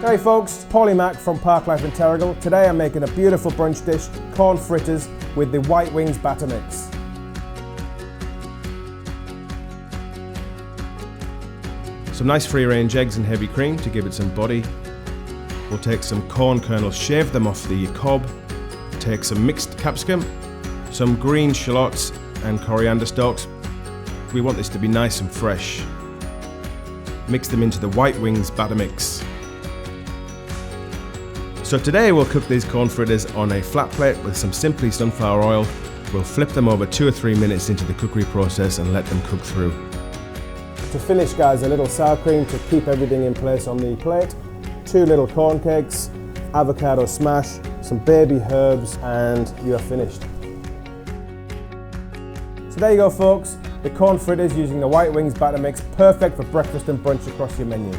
Hey folks, Paulie Mac from Park Life in Terrigal. Today I'm making a beautiful brunch dish, corn fritters with the white wings batter mix. Some nice free-range eggs and heavy cream to give it some body. We'll take some corn kernels, shave them off the cob, take some mixed capsicum, some green shallots and coriander stalks. We want this to be nice and fresh. Mix them into the white wings batter mix. So today we'll cook these corn fritters on a flat plate with some simply sunflower oil. We'll flip them over 2 or 3 minutes into the cookery process and let them cook through. To finish guys, a little sour cream to keep everything in place on the plate, 2 little corn cakes, avocado smash, some baby herbs, and you're finished. So there you go folks, the corn fritters using the white wings batter mix, perfect for breakfast and brunch across your menu.